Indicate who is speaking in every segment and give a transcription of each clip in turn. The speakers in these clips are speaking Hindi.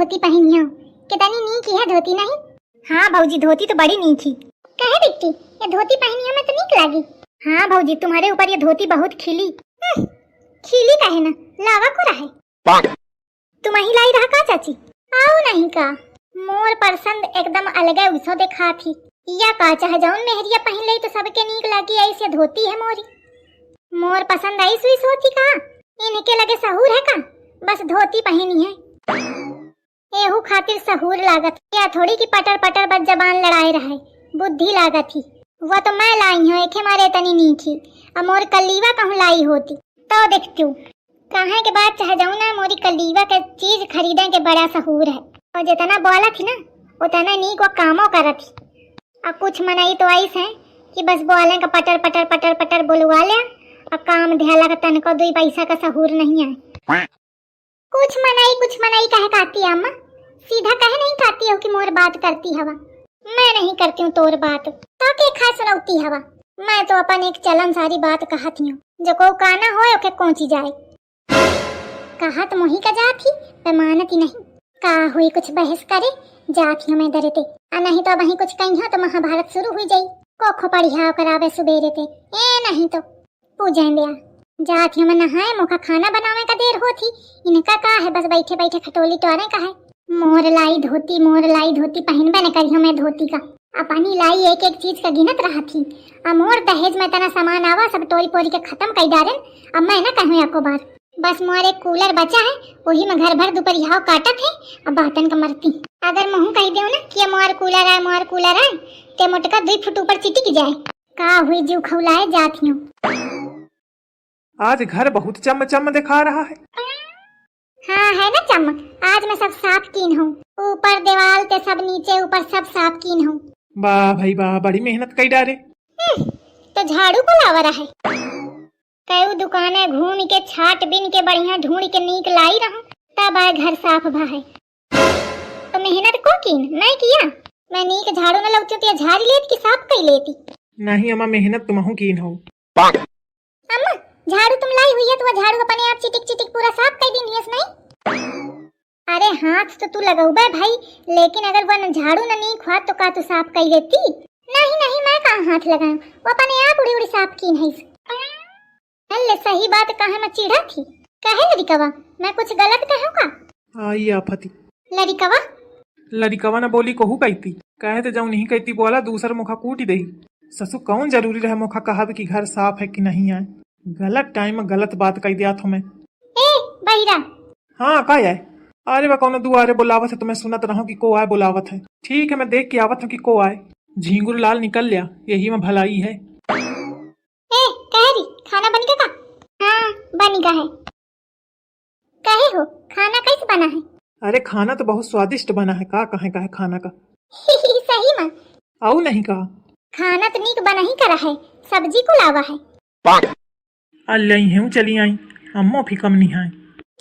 Speaker 1: धोती पहनी हो कितनी नीक है धोती नहीं। हाँ भौजी धोती तो बड़ी नीक ही। कहे बिट्टी ये धोती पहनी है मैं तो नीक लगी। हाँ भौजी तुम्हारे ऊपर ये धोती बहुत खिली। खिली कहे ना लावा को रहे तुम ही लाई रहा का चाची। आओ नहीं का मोर पसंद एकदम अलग उसो देखा थी या का चाहे जौन मेहरिया पहन ले तो सबके नीक लगी ऐसे धोती है मोरी। मोर पसंद आई सुई सोती का इनके लगे सहूर है का बस धोती पहनी है। एहू खातिर सहूर लागत या थोड़ी की पटर पटर बस जबान लड़ाए रहे बुद्धि लागत थी। वो तो मैं लाई हूँ एक मारे तनी नीची अब मोर कलीवा कहूँ लाई होती तो देखती हूँ कहाँ के बाद चाहे जाऊँ ना मोरी कलीवा के चीज खरीदे के बड़ा सहूर है। और जितना बोला थी ना उतना नीक वो कामों करा थी। अब कुछ मनाई तो ऐस है कि बस बोले का पटर पटर पटर पटर बोलवा लिया और काम ध्याला का तन को 2 पैसा का सहूर नहीं है। कुछ मनाई कहे कहती अम्मा सीधा कहे नहीं कहती हो कि मोर बात करती हवा। मैं नहीं करती हूँ तोर बात तो के खा सुनौती हवा। मैं तो अपन एक चलन सारी बात कहती हूँ जो को काना हो ओके कोची जाए। कहा तो मोही का जाती पे मानती नहीं का हुई कुछ बहस करे जाती हूँ मैं डरते नहीं तो वही कुछ कही तो महाभारत शुरू हुई जाई कोखो पढ़िया करावे सुबेरे थे नहीं तो पूजा दिया जाती हूँ मैं नहाए मुखा खाना बनावे का देर होती इनका का है बस बैठे बैठे खटोली टोरे का है। मोर लाई धोती पहन बने करी मैं धोती का अपनी लाई एक एक चीज का गिनत रहा थी। अब मोर दहेज में तना सामान आवा सब टोरी पोरी के खत्म कर डारे। अब मैं ना कहूँ आपको बार बस मोर एक कूलर बचा है वही में घर भर दोपहर काटत है। अब बातन का मरती अगर मुँह कह दे ना कि मोर कूलर आए ते मोटका 2 फुट ऊपर चिटिक जाए का हुई जीव खौलाए जाती हूँ।
Speaker 2: आज घर बहुत चम दिखा रहा है।
Speaker 1: हाँ है ना चमक आज मैं सब साफ कीन हूँ ऊपर दीवार ते सब नीचे ऊपर सब साफ कीन हूँ।
Speaker 2: वाह भाई वाह बड़ी मेहनत कई डारे।
Speaker 1: तो झाड़ू को लावा रहा है कई दुकानें घूम के छाट बिन के बढ़िया ढूंढ के नीक लाई रहूं तब आए घर साफ भा है। तो मेहनत को कीन मैं किया मैं नीक झाड़ू न लगती तो झाड़ी लेती कि साफ कर लेती।
Speaker 2: नहीं अम्मा मेहनत तुम कीन हो।
Speaker 1: अम्मा झाड़ू तुम लाई हुई है तो वो झाड़ू अपने आप चिटिक पूरा साफ कर दी नहीं। अरे हाथ तो तू लगाऊबे भाई लेकिन अगर वो झाड़ू न नीक हुआ तो का तू साफ कर लेती। नहीं मैं कहाँ हाथ लगाऊं वो अपने आप उड़ी साफ की नहीं। अल्ले सही बात कहा मैं चिढ़ा थी कहे लड़िकवा मैं कुछ गलत कहूँ का।
Speaker 2: आई आफती
Speaker 1: लड़िकवा
Speaker 2: न बोली कहू कहती कहे तो जाऊँ नहीं कहती बोला दूसर मुखा कूटी दही। ससु कौन जरूरी रहे मुखा कहा कि घर साफ है कि नहीं है। गलत टाइम में गलत बात कह दिया था मैं।
Speaker 1: ए बहिरा
Speaker 2: हाँ का है अरे वह कौन दुआरे बुलावत है तो मैं सुनत रहा कि को आए बुलावत है। ठीक है मैं देख के आवत हूँ कि को आए। झींगुर लाल निकल लिया यही में भलाई है।
Speaker 1: ए कहरी खाना बन गया का। हाँ बन गया है कहे हो खाना कैसे बना है।
Speaker 2: अरे खाना तो बहुत स्वादिष्ट बना है का कहे खाना का।
Speaker 1: सही में
Speaker 2: आओ नहीं कहा
Speaker 1: खाना तो नीक बना ही करा है सब्जी को लावा है।
Speaker 2: अल्लाई हूँ चली आई अम्मो भी कम नहीं आए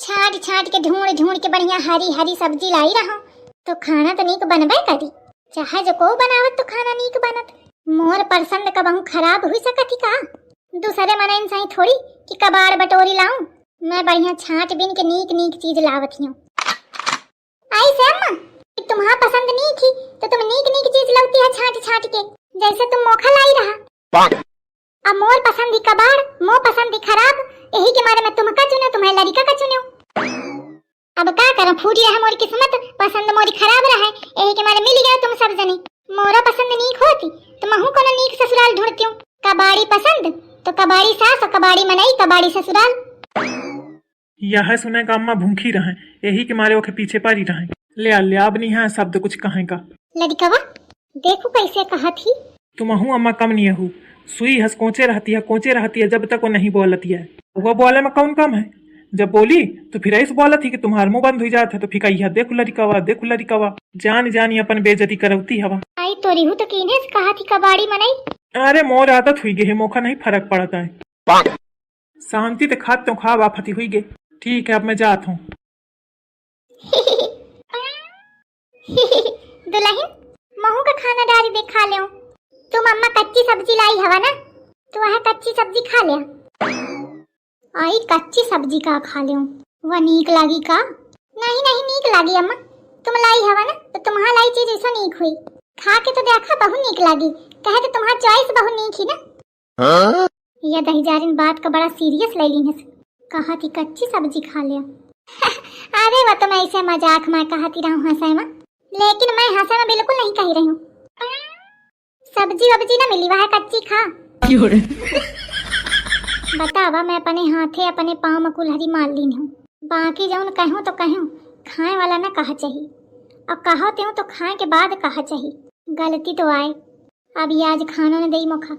Speaker 1: छाट के ढूंढ के बढ़िया हरी सब्जी लाई रहा तो खाना तो नीक बनबे करी चाहे जो को बनावत तो खाना नीक बनत। मोर पसंद कबहू खराब हुई सकती का दूसरे मनन सही थोड़ी कि कबाड़ बटोरी लाऊं। मैं बढ़िया छाट बिन के नीक चीज लावत हूँ। आई से अम्मा तुम्हारा पसंद नहीं थी तो तुम नीक चीज लाती है छाट के जैसे तुम मोखा लाई रहा। अब मोर पसंद ही कबाड़ मोर पसंद ही खराब यही के मारे मैं तुमका चुने तुम्हारे लड़का का चुने। अब का करूं फूटी रहा मोरी किस्मत पसंद मोरी खराब रहा यही के मारे मिल गया तुम सब जने। मोरा पसंद नीक होती तो महू को नीक ससुराल ढूंढती हूँ। कबाड़ी पसंद तो कबाड़ी सास और कबाड़ी मनाई कबाड़ी ससुराल।
Speaker 2: यह सुने का अम्मा भूखी रहे यही के मारे ओके पीछे पारी रहे ले अब नहीं है शब्द कुछ कहे का।
Speaker 1: लड़कवा देखो कैसे कहा थी
Speaker 2: तुम अम्मा कम नहीं हूँ सुई हंस कोचे रहती है जब तक वो नहीं बोलती है। वो बोले में कौन कम है जब बोली तो फिर ऐसे बोला थी कि तुम्हारा मुंह बंद हो जाता है तो फिर कही देखो लड़िकवा जानी अपन बेइज्जती करौती हवा।
Speaker 1: आई तो रिहू तो कीने कहा थी कबाड़ी मनाई।
Speaker 2: अरे मोर आदत हुई गे मौका नहीं फर्क पड़ता है शांति ते खाते खा वाफती हुई गे। ठीक है अब मैं जाता हूँ।
Speaker 1: दुल्हन महू का खाना डारी देख खा ले तुम अम्मा कच्ची सब्जी लाई हवा ना तो वह कच्ची सब्जी खा लिया। आई कच्ची सब्जी का खा ले वह नीक लागी का। नहीं नीक लागी अम्मा तुम लाई हवा ना तो तुम्हारा लाई चीज ऐसा नीक हुई। खा के तो देखा बहुत नीक लागी, कहे तो तुम्हारा चॉइस बहुत नीक ही ना। यह दहीजारिन बात का बड़ा सीरियस ले ली है, कहा थी कच्ची सब्जी खा लिया। अरे वो तो मैं ऐसे मजाक में कहती रहूं हंसे में, लेकिन मैं हंसे में बिल्कुल नहीं कही रही हूँ। सब्जी वब्जी ना मिली वह कच्ची खा। बतावा मैं अपने हाथे अपने पाँव में कुल्हड़ी मार ली हूँ, बाकी जाऊन कहूँ तो कहूँ खाए वाला ना कहा चाहिए, और कहो त्यों तो खाए के बाद कहा चाहिए। गलती तो आए, अब ये आज खाना न दई मोखा।